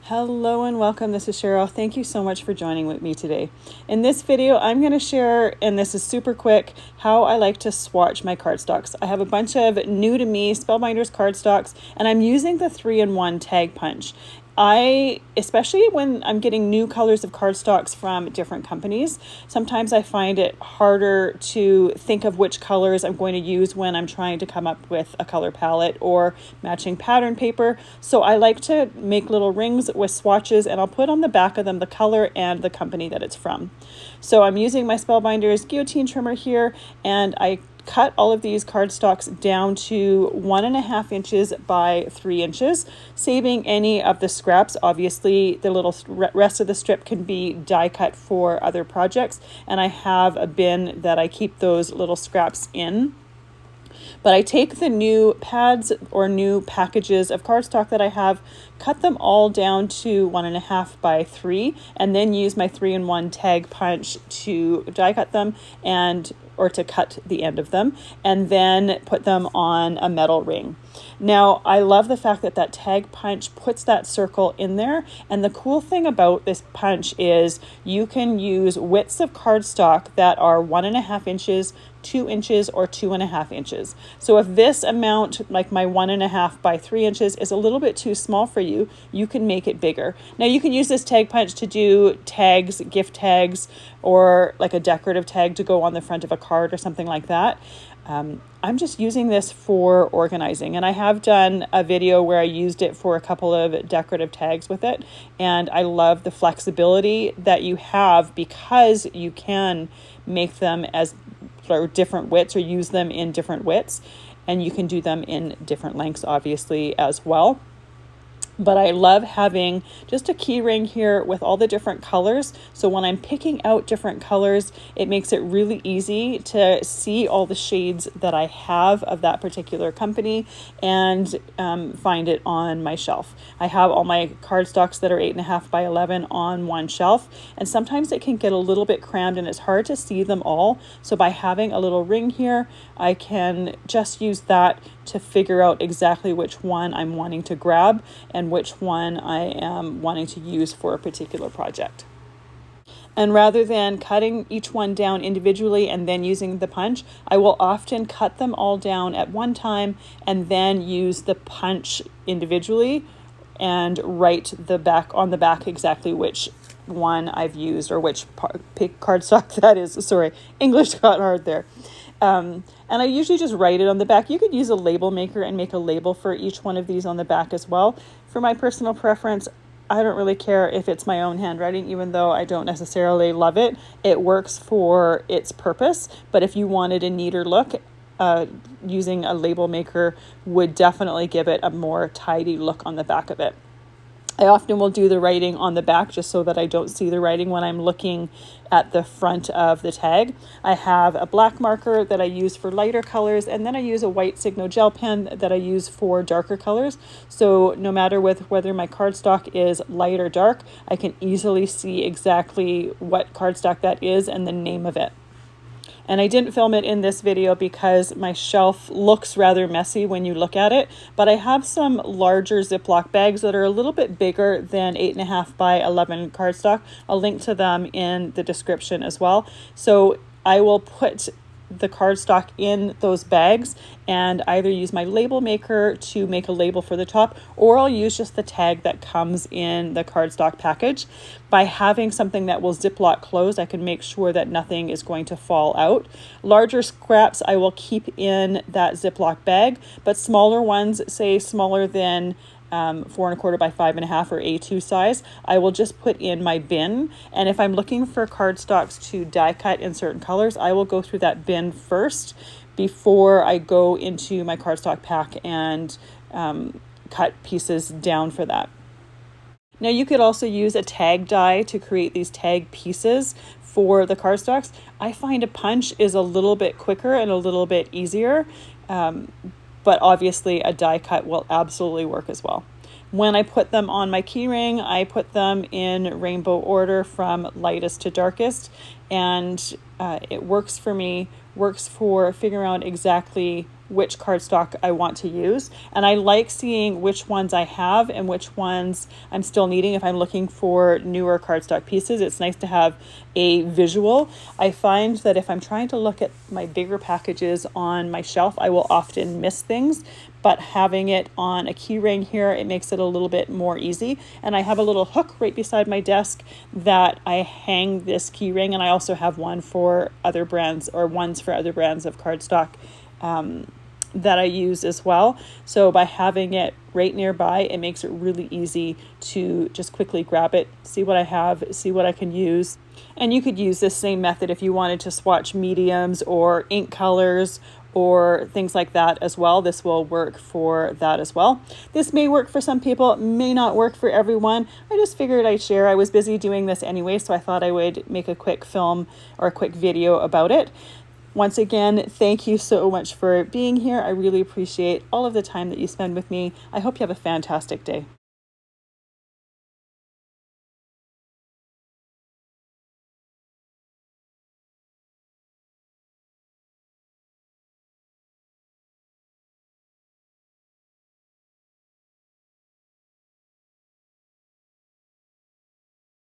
Hello and welcome. This is Cheryl. Thank you so much for joining with me today. In this video, I'm going to share, and this is super quick, how I like to swatch my cardstocks. I have a bunch of new to me Spellbinders cardstocks, and I'm using the 3-in-1 tag punch. Especially when I'm getting new colors of cardstocks from different companies, sometimes I find it harder to think of which colors I'm going to use when I'm trying to come up with a color palette or matching pattern paper. So I like to make little rings with swatches, and I'll put on the back of them the color and the company that it's from. So I'm using my Spellbinders guillotine trimmer here, and I cut all of these cardstocks down to 1.5 inches by 3 inches, saving any of the scraps. Obviously, the little rest of the strip can be die cut for other projects, and I have a bin that I keep those little scraps in. But I take the new pads or new packages of cardstock that I have, cut them all down to 1.5 by 3, and then use my 3-in-1 tag punch to die cut them or to cut the end of them, and then put them on a metal ring. Now, I love the fact that that tag punch puts that circle in there, and the cool thing about this punch is you can use widths of cardstock that are 1.5 inches, 2 inches, or 2.5 inches. So if this amount, like my 1.5 by 3 inches, is a little bit too small for you, you can make it bigger. Now you can use this tag punch to do tags, gift tags, or like a decorative tag to go on the front of a card or something like that. I'm just using this for organizing, and I have done a video where I used it for a couple of decorative tags with it, and I love the flexibility that you have because you can make them as different widths or use them in different widths, and you can do them in different lengths obviously as well. But I love having just a key ring here with all the different colors. So when I'm picking out different colors, it makes it really easy to see all the shades that I have of that particular company and find it on my shelf. I have all my cardstocks that are 8.5 by 11 on one shelf, and sometimes it can get a little bit crammed and it's hard to see them all. So by having a little ring here, I can just use that to figure out exactly which one I'm wanting to grab and which one I am wanting to use for a particular project. And rather than cutting each one down individually and then using the punch, I will often cut them all down at one time and then use the punch individually and write on the back exactly which one I've used or which cardstock that is. Sorry, English got hard there. And I usually just write it on the back. You could use a label maker and make a label for each one of these on the back as well. For my personal preference, I don't really care if it's my own handwriting, even though I don't necessarily love it. It works for its purpose, but if you wanted a neater look, using a label maker would definitely give it a more tidy look on the back of it. I often will do the writing on the back just so that I don't see the writing when I'm looking at the front of the tag. I have a black marker that I use for lighter colors, and then I use a white Signo gel pen that I use for darker colors. So no matter whether my cardstock is light or dark, I can easily see exactly what cardstock that is and the name of it. And I didn't film it in this video because my shelf looks rather messy when you look at it, but I have some larger Ziploc bags that are a little bit bigger than 8.5 by 11 cardstock. I'll link to them in the description as well. So I will put the cardstock in those bags and either use my label maker to make a label for the top, or I'll use just the tag that comes in the cardstock package. By having something that will Ziploc close, I can make sure that nothing is going to fall out. Larger scraps I will keep in that Ziploc bag, but smaller ones, say smaller than 4.25 by 5.5 or A2 size, I will just put in my bin. And if I'm looking for cardstocks to die cut in certain colors, I will go through that bin first before I go into my cardstock pack and cut pieces down for that. Now you could also use a tag die to create these tag pieces for the cardstocks. I find a punch is a little bit quicker and a little bit easier. But obviously a die cut will absolutely work as well. When I put them on my keyring, I put them in rainbow order from lightest to darkest, and it works for me, works for figuring out exactly which cardstock I want to use. And I like seeing which ones I have and which ones I'm still needing if I'm looking for newer cardstock pieces. It's nice to have a visual. I find that if I'm trying to look at my bigger packages on my shelf, I will often miss things, but having it on a key ring here, it makes it a little bit more easy. And I have a little hook right beside my desk that I hang this key ring, and I also have one for other brands, or ones for other brands of cardstock that I use as well. So by having it right nearby, it makes it really easy to just quickly grab it, see what I have, see what I can use. And you could use this same method if you wanted to swatch mediums or ink colors or things like that as well. This will work for that as well. This may work for some people, may not work for everyone. I just figured I'd share. I was busy doing this anyway, so I thought I would make a quick film or a quick video about it. Once again, thank you so much for being here. I really appreciate all of the time that you spend with me. I hope you have a fantastic day.